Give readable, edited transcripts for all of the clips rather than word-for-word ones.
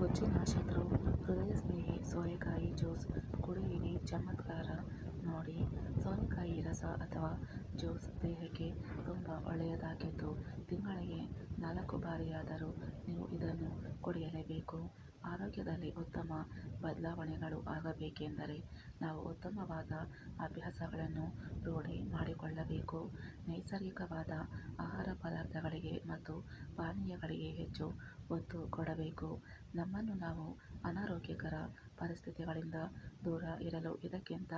ಬೊಜ್ಜಿನ ಶತ್ರು ಹೃದಯ ಸ್ನೇಹಿ ಸೋರೆಕಾಯಿ ಜ್ಯೂಸ್ ಕುಡಿಯಿರಿ ಚಮತ್ಕಾರ ನೋಡಿ. ಸೋರೆಕಾಯಿ ರಸ ಅಥವಾ ಜ್ಯೂಸ್ ದೇಹಕ್ಕೆ ತುಂಬ ಒಳ್ಳೆಯದಾಗಿದ್ದು ತಿಂಗಳಿಗೆ 4 ಬಾರಿಯಾದರೂ ನೀವು ಇದನ್ನು ಕುಡಿಯಲೇಬೇಕು. ಆರೋಗ್ಯದಲ್ಲಿ ಉತ್ತಮ ಬದಲಾವಣೆಗಳು ಆಗಬೇಕೆಂದರೆ ನಾವು ಉತ್ತಮವಾದ ಅಭ್ಯಾಸಗಳನ್ನು ರೂಢಿ ಮಾಡಿಕೊಳ್ಳಬೇಕು. ನೈಸರ್ಗಿಕವಾದ ಆಹಾರ ಪದಾರ್ಥಗಳಿಗೆ ಮತ್ತು ಪಾನೀಯಗಳಿಗೆ ಹೆಚ್ಚು ಒತ್ತು ಕೊಡಬೇಕು. ನಮ್ಮನ್ನು ನಾವು ಅನಾರೋಗ್ಯಕರ ಪರಿಸ್ಥಿತಿಗಳಿಂದ ದೂರ ಇರಲು ಇದಕ್ಕಿಂತ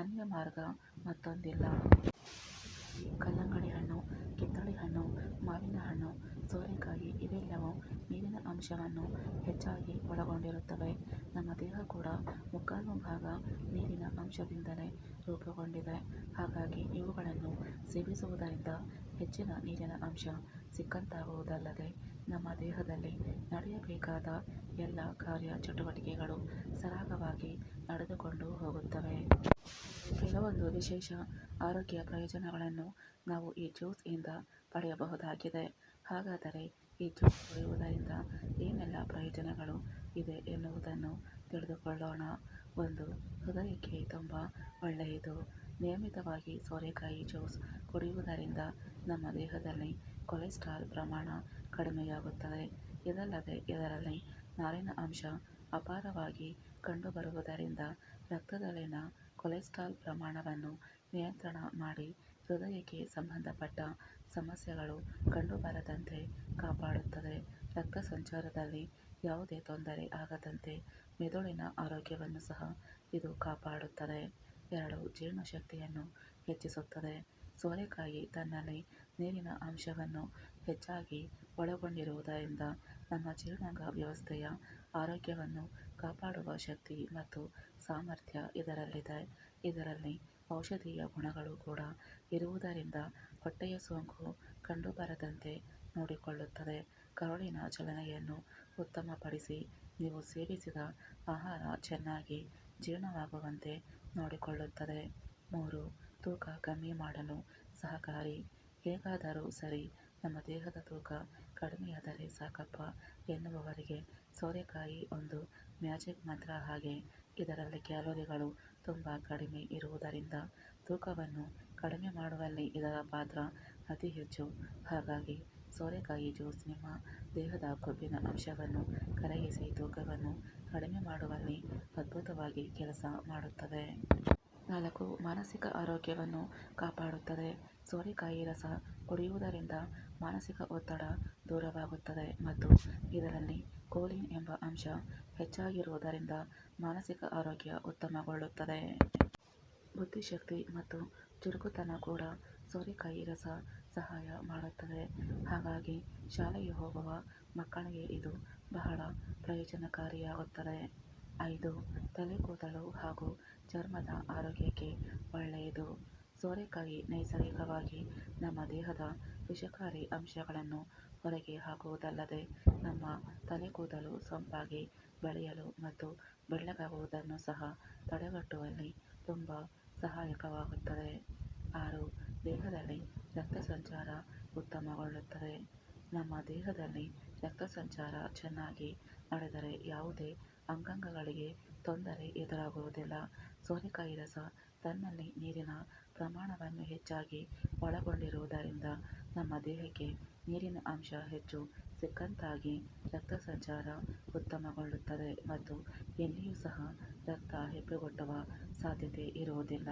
ಅನ್ಯ ಮಾರ್ಗ ಮತ್ತೊಂದಿಲ್ಲ. ಕಲ್ಲಂಗಡಿ ಹಣ್ಣು, ಕಿತ್ತಳೆ ಹಣ್ಣು, ಮಾವಿನ ಹಣ್ಣು, ಸೋರೆಕಾಯಿ ಇವೆಲ್ಲವೂ ನೀರಿನ ಅಂಶವನ್ನು ಹೆಚ್ಚಾಗಿ ಒಳಗೊಂಡಿರುತ್ತವೆ. ನಮ್ಮ ದೇಹ ಕೂಡ ಮುಕ್ಕಾಲು ಭಾಗ ನೀರಿನ ಅಂಶದಿಂದಲೇ ರೂಪುಗೊಂಡಿದೆ. ಹಾಗಾಗಿ ಇವುಗಳನ್ನು ಸೇವಿಸುವುದರಿಂದ ಹೆಚ್ಚಿನ ನೀರಿನ ಅಂಶ ಸಿಕ್ಕಂತಾಗುವುದಲ್ಲದೆ ನಮ್ಮ ದೇಹದಲ್ಲಿ ನಡೆಯಬೇಕಾದ ಎಲ್ಲ ಕಾರ್ಯ ಚಟುವಟಿಕೆಗಳು ಸರಾಗವಾಗಿ ನಡೆದುಕೊಂಡು ಹೋಗುತ್ತವೆ. ಕೆಲವೊಂದು ವಿಶೇಷ ಆರೋಗ್ಯ ಪ್ರಯೋಜನಗಳನ್ನು ನಾವು ಈ ಜ್ಯೂಸ್ ಇಂದ ಪಡೆಯಬಹುದಾಗಿದೆ. ಹಾಗಾದರೆ ಈ ಜ್ಯೂಸ್ ಕುಡಿಯುವುದರಿಂದ ಏನೆಲ್ಲ ಪ್ರಯೋಜನಗಳು ಇದೆ ಎನ್ನುವುದನ್ನು ತಿಳಿದುಕೊಳ್ಳೋಣ. 1. ಹೃದಯಕ್ಕೆ ತುಂಬ ಒಳ್ಳೆಯದು. ನಿಯಮಿತವಾಗಿ ಸೋರೆಕಾಯಿ ಜ್ಯೂಸ್ ಕುಡಿಯುವುದರಿಂದ ನಮ್ಮ ದೇಹದಲ್ಲಿ ಕೊಲೆಸ್ಟ್ರಾಲ್ ಪ್ರಮಾಣ ಕಡಿಮೆಯಾಗುತ್ತದೆ. ಇದಲ್ಲದೆ ಇದರಲ್ಲಿ ನಾರಿನ ಅಂಶ ಅಪಾರವಾಗಿ ಕಂಡುಬರುವುದರಿಂದ ರಕ್ತದಲ್ಲಿನ ಕೊಲೆಸ್ಟ್ರಾಲ್ ಪ್ರಮಾಣವನ್ನು ನಿಯಂತ್ರಣ ಮಾಡಿ ಹೃದಯಕ್ಕೆ ಸಂಬಂಧಪಟ್ಟ ಸಮಸ್ಯೆಗಳು ಕಂಡುಬರದಂತೆ ಕಾಪಾಡುತ್ತದೆ. ರಕ್ತ ಸಂಚಾರದಲ್ಲಿ ಯಾವುದೇ ತೊಂದರೆ ಆಗದಂತೆ ಮೆದುಳಿನ ಆರೋಗ್ಯವನ್ನು ಸಹ ಇದು ಕಾಪಾಡುತ್ತದೆ. 2. ಜೀರ್ಣಶಕ್ತಿಯನ್ನು ಹೆಚ್ಚಿಸುತ್ತದೆ. ಸೋರೆಕಾಯಿ ತನ್ನಲ್ಲಿ ನೀರಿನ ಅಂಶವನ್ನು ಹೆಚ್ಚಾಗಿ ಒಳಗೊಂಡಿರುವುದರಿಂದ ನಮ್ಮ ಜೀರ್ಣಾಂಗ ವ್ಯವಸ್ಥೆಯ ಆರೋಗ್ಯವನ್ನು ಕಾಪಾಡುವ ಶಕ್ತಿ ಮತ್ತು ಸಾಮರ್ಥ್ಯ ಇದರಲ್ಲಿದೆ. ಇದರಲ್ಲಿ ಔಷಧೀಯ ಗುಣಗಳು ಕೂಡ ಇರುವುದರಿಂದ ಹೊಟ್ಟೆಯ ಸೋಂಕು ಕಂಡುಬರದಂತೆ ನೋಡಿಕೊಳ್ಳುತ್ತದೆ. ಕರುಳಿನ ಚಲನೆಯನ್ನು ಉತ್ತಮಪಡಿಸಿ ನೀವು ಸೇವಿಸಿದ ಆಹಾರ ಚೆನ್ನಾಗಿ ಜೀರ್ಣವಾಗುವಂತೆ ನೋಡಿಕೊಳ್ಳುತ್ತದೆ. 3. ತೂಕ ಕಮ್ಮಿ ಮಾಡಲು ಸಹಕಾರಿ. ಹೇಗಾದರೂ ಸರಿ ನಮ್ಮ ದೇಹದ ತೂಕ ಕಡಿಮೆಯಾದರೆ ಸಾಕಪ್ಪ ಎನ್ನುವವರಿಗೆ ಸೋರೆಕಾಯಿ ಒಂದು ಮ್ಯಾಜಿಕ್ ಮಂತ್ರ ಹಾಗೆ. ಇದರಲ್ಲಿ ಕ್ಯಾಲೋರಿಗಳು ತುಂಬ ಕಡಿಮೆ ಇರುವುದರಿಂದ ತೂಕವನ್ನು ಕಡಿಮೆ ಮಾಡುವಲ್ಲಿ ಇದರ ಪಾತ್ರ ಅತಿ ಹೆಚ್ಚು. ಹಾಗಾಗಿ ಸೋರೆಕಾಯಿ ಜ್ಯೂಸ್ ನಿಮ್ಮ ದೇಹದ ಕೊಬ್ಬಿನ ಅಂಶವನ್ನು ಕರಗಿಸಿ ತೂಕವನ್ನು ಕಡಿಮೆ ಮಾಡುವಲ್ಲಿ ಅದ್ಭುತವಾಗಿ ಕೆಲಸ ಮಾಡುತ್ತದೆ. 4. ಮಾನಸಿಕ ಆರೋಗ್ಯವನ್ನು ಕಾಪಾಡುತ್ತದೆ. ಸೋರೆಕಾಯಿ ರಸ ಕುಡಿಯುವುದರಿಂದ ಮಾನಸಿಕ ಒತ್ತಡ ದೂರವಾಗುತ್ತದೆ ಮತ್ತು ಇದರಲ್ಲಿ ಕೋಲಿನ್ ಎಂಬ ಅಂಶ ಹೆಚ್ಚಾಗಿರುವುದರಿಂದ ಮಾನಸಿಕ ಆರೋಗ್ಯ ಉತ್ತಮಗೊಳ್ಳುತ್ತದೆ. ಬುದ್ಧಿಶಕ್ತಿ ಮತ್ತು ಚುರುಕುತನ ಕೂಡ ಸೋರೆಕಾಯಿ ರಸ ಸಹಾಯ ಮಾಡುತ್ತದೆ. ಹಾಗಾಗಿ ಶಾಲೆಗೆ ಹೋಗುವ ಮಕ್ಕಳಿಗೆ ಇದು ಬಹಳ ಪ್ರಯೋಜನಕಾರಿಯಾಗುತ್ತದೆ. 5. ತಲೆ ಕೂದಲು ಹಾಗೂ ಚರ್ಮದ ಆರೋಗ್ಯಕ್ಕೆ ಒಳ್ಳೆಯದು. ಸೋರೆಕಾಯಿ ನೈಸರ್ಗಿಕವಾಗಿ ನಮ್ಮ ದೇಹದ ವಿಷಕಾರಿ ಅಂಶಗಳನ್ನು ಹೊರಗೆ ಹಾಕುವುದಲ್ಲದೆ ನಮ್ಮ ತಲೆ ಕೂದಲು ಸೊಂಪಾಗಿ ಬೆಳೆಯಲು ಮತ್ತು ಬೆಳ್ಳಗಾಗುವುದನ್ನು ಸಹ ತಡೆಗಟ್ಟುವಲ್ಲಿ ತುಂಬ ಸಹಾಯಕವಾಗುತ್ತದೆ. 6. ದೇಹದಲ್ಲಿ ರಕ್ತ ಸಂಚಾರ ಉತ್ತಮಗೊಳ್ಳುತ್ತದೆ. ನಮ್ಮ ದೇಹದಲ್ಲಿ ರಕ್ತ ಸಂಚಾರ ಚೆನ್ನಾಗಿ ನಡೆದರೆ ಯಾವುದೇ ಅಂಗಾಂಗಗಳಿಗೆ ತೊಂದರೆ ಎದುರಾಗುವುದಿಲ್ಲ. ಸೋರೆಕಾಯಿ ರಸ ತನ್ನಲ್ಲಿ ನೀರಿನ ಪ್ರಮಾಣವನ್ನು ಹೆಚ್ಚಾಗಿ ಒಳಗೊಂಡಿರುವುದರಿಂದ ನಮ್ಮ ದೇಹಕ್ಕೆ ನೀರಿನ ಅಂಶ ಹೆಚ್ಚು ಸಿಕ್ಕಂತಾಗಿ ರಕ್ತ ಸಂಚಾರ ಉತ್ತಮಗೊಳ್ಳುತ್ತದೆ ಮತ್ತು ಎಲ್ಲಿಯೂ ಸಹ ರಕ್ತ ಹೆಪ್ಪುಗಟ್ಟುವ ಸಾಧ್ಯತೆ ಇರುವುದಿಲ್ಲ.